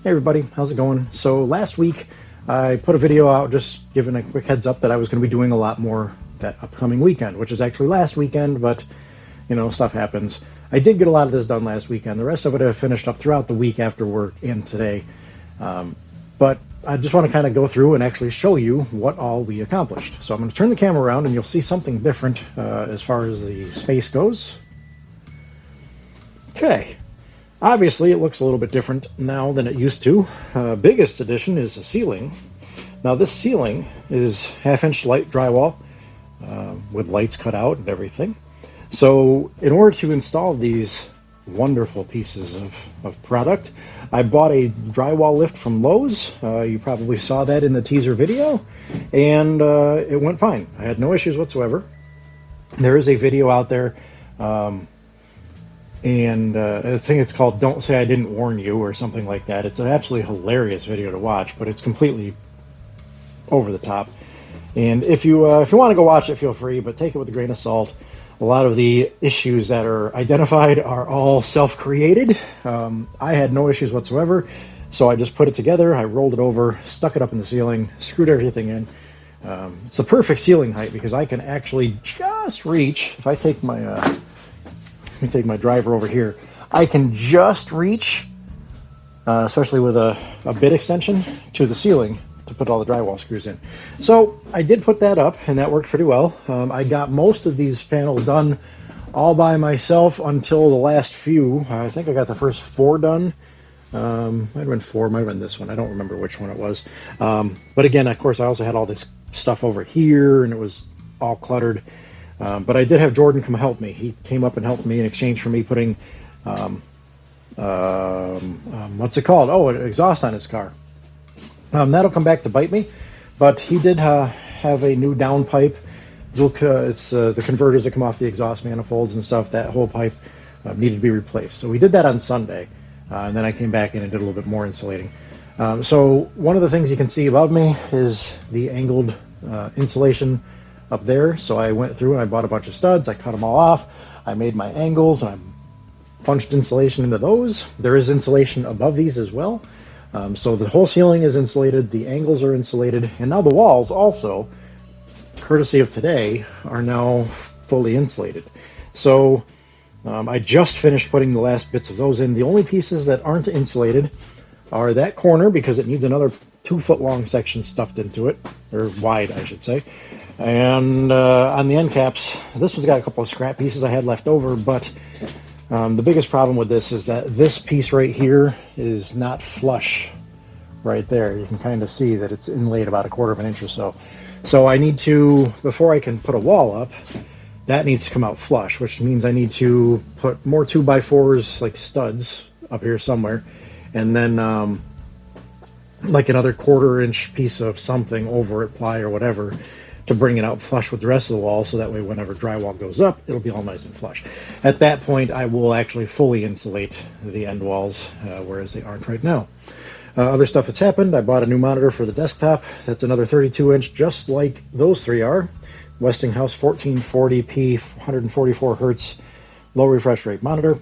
Hey everybody, how's it going? So last week I put a video out just giving a quick heads up that I was going to be doing a lot more that upcoming weekend, which is actually last weekend, but you know, stuff happens. I did get a lot of this done last weekend. The rest of it I finished up throughout the week after work and today. But I just want to kind of go through and actually show you what all we accomplished. So I'm going to turn the camera around and you'll see something different as far as the space goes. Okay. Obviously, it looks a little bit different now than it used to. Biggest addition is a ceiling. Now, this ceiling is half-inch light drywall with lights cut out and everything. So, in order to install these wonderful pieces of product, I bought a drywall lift from Lowe's. You probably saw that in the teaser video, and it went fine. I had no issues whatsoever. There is a video out there. I think it's called "Don't Say I Didn't Warn You" or something like that. It's an absolutely hilarious video to watch, but it's completely over the top. And if you want to go watch it, feel free, but take it with a grain of salt. A lot of the issues that are identified are all self-created. I had no issues whatsoever, so I just put it together. I rolled it over, stuck it up in the ceiling, screwed everything in. It's the perfect ceiling height because I can actually just reach. If I take my let me take my driver over here. I can just reach, especially with a bit extension, to the ceiling to put all the drywall screws in. So I did put that up, and that worked pretty well. I got most of these panels done all by myself until the last few. I think I got the first 4 done. Might have been 4, might have been this one. I don't remember which one it was. But again, of course, I also had all this stuff over here, and it was all cluttered. But I did have Jordan come help me. He came up and helped me in exchange for me putting, what's it called? Oh, an exhaust on his car. That'll come back to bite me, but he did have a new downpipe. It's the converters that come off the exhaust manifolds and stuff. That whole pipe needed to be replaced. So we did that on Sunday, and then I came back in and did a little bit more insulating. So one of the things you can see above me is the angled insulation up there. So I went through and I bought a bunch of studs. I cut them all off. I made my angles and I punched insulation into those. There is insulation above these as well. So the whole ceiling is insulated. The angles are insulated. And now the walls also, courtesy of today, are now fully insulated. So I just finished putting the last bits of those in. The only pieces that aren't insulated are that corner because it needs another 2-foot long section stuffed into it, or wide, I should say. And on the end caps, this one's got a couple of scrap pieces I had left over, but the biggest problem with this is that this piece right here is not flush right there. You can kind of see that it's inlaid about 1/4 inch or so. So I need to, before I can put a wall up, that needs to come out flush, which means I need to put more 2x4s, like studs, up here somewhere, and then like another 1/4 inch piece of something over it, ply or whatever, to bring it out flush with the rest of the wall, so that way whenever drywall goes up, it'll be all nice and flush. At that point, I will actually fully insulate the end walls, whereas they aren't right now. Other stuff that's happened, I bought a new monitor for the desktop. That's another 32 inch, just like those 3 are. Westinghouse 1440p, 144 hertz, low refresh rate monitor.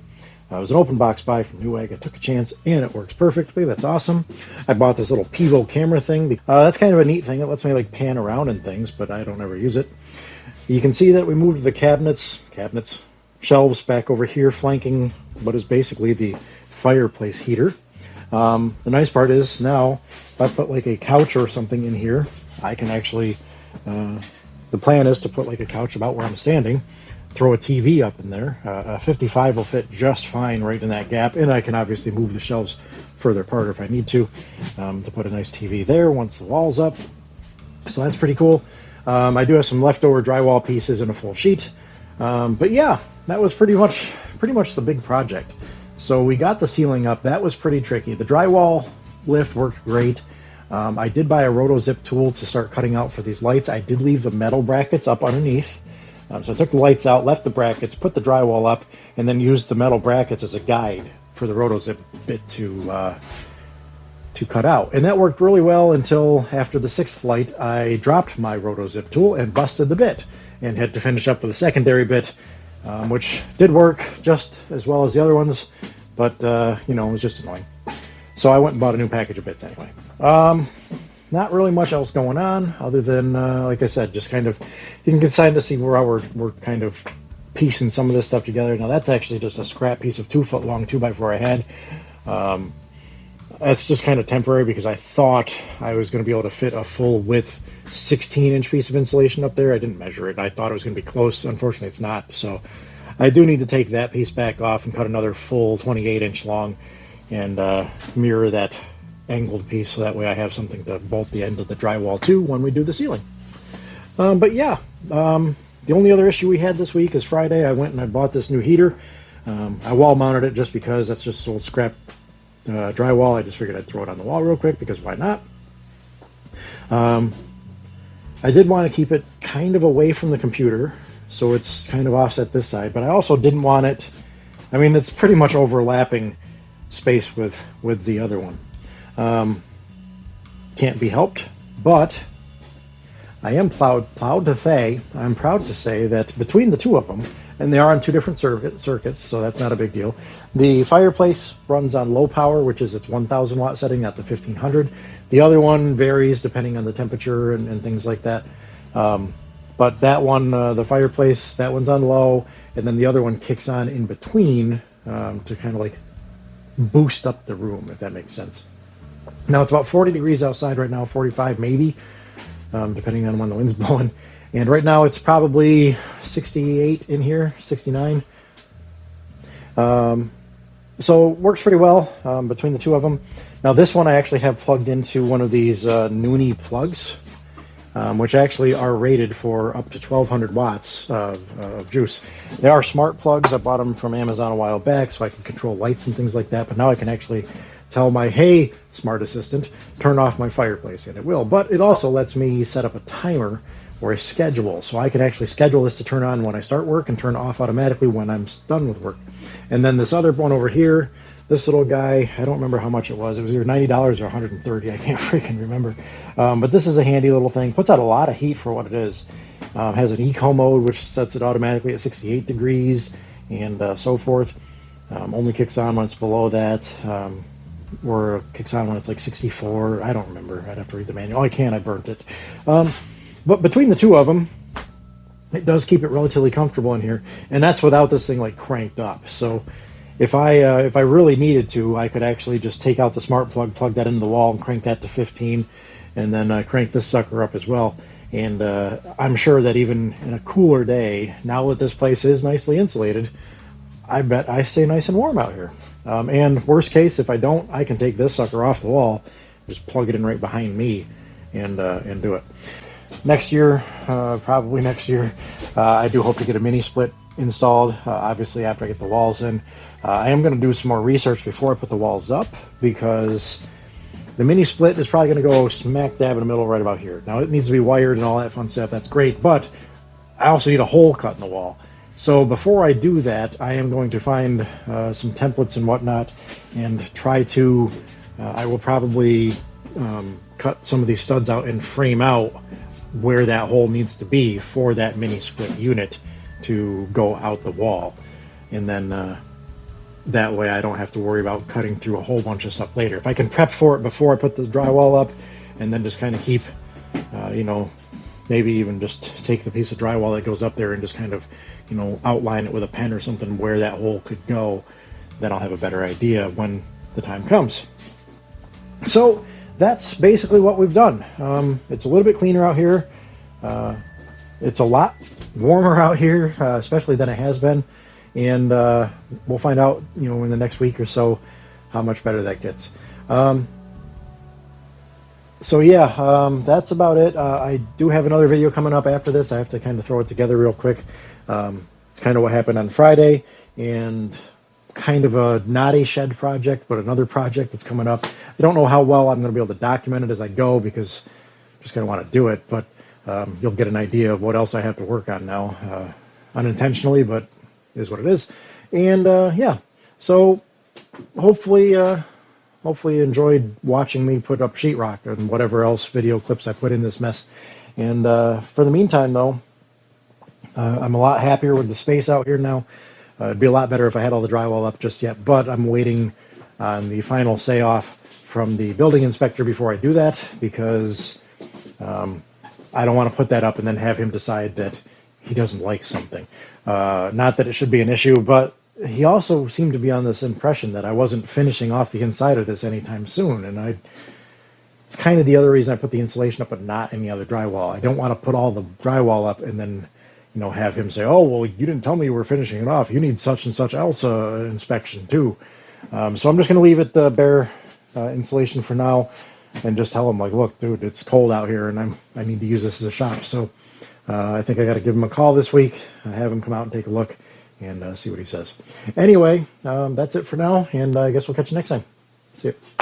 It was an open box buy from Newegg. I took a chance and it works perfectly. That's awesome. I bought this little Pivo camera thing. That's kind of a neat thing. It lets me like pan around and things, but I don't ever use it. You can see that we moved the shelves back over here, flanking what is basically the fireplace heater. The nice part is now if I put like a couch or something in here, I can actually, the plan is to put like a couch about where I'm standing, throw a TV up in there. A 55 will fit just fine right in that gap, and I can obviously move the shelves further apart if I need to put a nice TV there once the wall's up. So that's pretty cool. I do have some leftover drywall pieces in a full sheet, but yeah, that was pretty much the big project. So we got the ceiling up. That was pretty tricky. The drywall lift worked great. I did buy a roto-zip tool to start cutting out for these lights. I did leave the metal brackets up underneath. So I took the lights out, left the brackets, put the drywall up, and then used the metal brackets as a guide for the roto-zip bit to cut out. And that worked really well until after the 6th light, I dropped my roto-zip tool and busted the bit and had to finish up with a secondary bit, which did work just as well as the other ones, but, you know, it was just annoying. So I went and bought a new package of bits anyway. Not really much else going on other than, like I said, just kind of, you can decide to see where we're kind of piecing some of this stuff together. Now that's actually just a scrap piece of 2 foot long 2x4 I had. That's just kind of temporary because I thought I was going to be able to fit a full width 16-inch piece of insulation up there. I didn't measure it. I thought it was going to be close. Unfortunately, it's not. So I do need to take that piece back off and cut another full 28-inch long and mirror that angled piece, so that way I have something to bolt the end of the drywall to when we do the ceiling. But yeah, the only other issue we had this week is Friday. I went and I bought this new heater. I wall mounted it just because that's just old scrap drywall. I just figured I'd throw it on the wall real quick because why not? I did want to keep it kind of away from the computer, so it's kind of offset this side, but I also didn't want it, I mean, it's pretty much overlapping space with the other one. Can't be helped, but I am proud to say that between the two of them, and they are on two different circuits, so that's not a big deal. The fireplace runs on low power, which is its 1,000 watt setting, not the 1,500. The other one varies depending on the temperature and things like that. But that one, the fireplace, that one's on low, and then the other one kicks on in between to kind of like boost up the room, if that makes sense. Now it's about 40 degrees outside right now, 45 maybe, depending on when the wind's blowing. And right now it's probably 68 in here, 69. So it works pretty well between the two of them. Now this one I actually have plugged into one of these Noonie plugs, which actually are rated for up to 1,200 watts of juice. They are smart plugs. I bought them from Amazon a while back so I can control lights and things like that, but now I can actually tell my, hey, smart assistant, turn off my fireplace, and it will. But it also lets me set up a timer or a schedule, so I can actually schedule this to turn on when I start work and turn off automatically when I'm done with work. And then this other one over here, this little guy, I don't remember how much it was. It was either $90 or $130. I can't freaking remember. But this is a handy little thing. Puts out a lot of heat for what it is. Has an eco mode, which sets it automatically at 68 degrees and so forth. Only kicks on when it's below that. Or kicks on when it's like 64. I don't remember. I'd have to read the manual. Oh, I can. I burnt it. But between the two of them, it does keep it relatively comfortable in here, and that's without this thing like cranked up. So if I really needed to, I could actually just take out the smart plug that into the wall, and crank that to 15, and then crank this sucker up as well. And I'm sure that even in a cooler day, now that this place is nicely insulated, I bet I stay nice and warm out here. And worst case, if I don't, I can take this sucker off the wall, just plug it in right behind me, and do it. Next year, probably next year, I do hope to get a mini split installed, obviously after I get the walls in. I am going to do some more research before I put the walls up, because the mini split is probably going to go smack dab in the middle right about here. Now it needs to be wired and all that fun stuff, that's great, but I also need a hole cut in the wall. So before I do that, I am going to find some templates and whatnot and try to, I will probably cut some of these studs out and frame out where that hole needs to be for that mini split unit to go out the wall. And then that way I don't have to worry about cutting through a whole bunch of stuff later. If I can prep for it before I put the drywall up, and then just kind of keep, maybe even just take the piece of drywall that goes up there and just kind of, outline it with a pen or something where that hole could go, then I'll have a better idea when the time comes. So that's basically what we've done. It's a little bit cleaner out here. It's a lot warmer out here, especially than it has been. And we'll find out, in the next week or so, how much better that gets. So yeah, that's about it. I do have another video coming up after this. I have to kind of throw it together real quick. It's kind of what happened on Friday, and kind of a not a shed project, but another project that's coming up. I don't know how well I'm going to be able to document it as I go, because I'm just going to want to do it, but you'll get an idea of what else I have to work on now, unintentionally, but is what it is. And yeah, so hopefully you enjoyed watching me put up sheetrock and whatever else video clips I put in this mess. And for the meantime, though, I'm a lot happier with the space out here now. It'd be a lot better if I had all the drywall up just yet, but I'm waiting on the final say-off from the building inspector before I do that, because I don't want to put that up and then have him decide that he doesn't like something. Not that it should be an issue, but he also seemed to be on this impression that I wasn't finishing off the inside of this anytime soon, and it's kind of the other reason I put the insulation up but not any other drywall. I don't want to put all the drywall up and then, have him say, oh, well, you didn't tell me you were finishing it off. You need such and such else inspection too. So I'm just going to leave it bare insulation for now, and just tell him, like, look, dude, it's cold out here, and I need to use this as a shop. So I think I got to give him a call this week, have him come out and take a look, and see what he says. Anyway, that's it for now, and I guess we'll catch you next time. See you.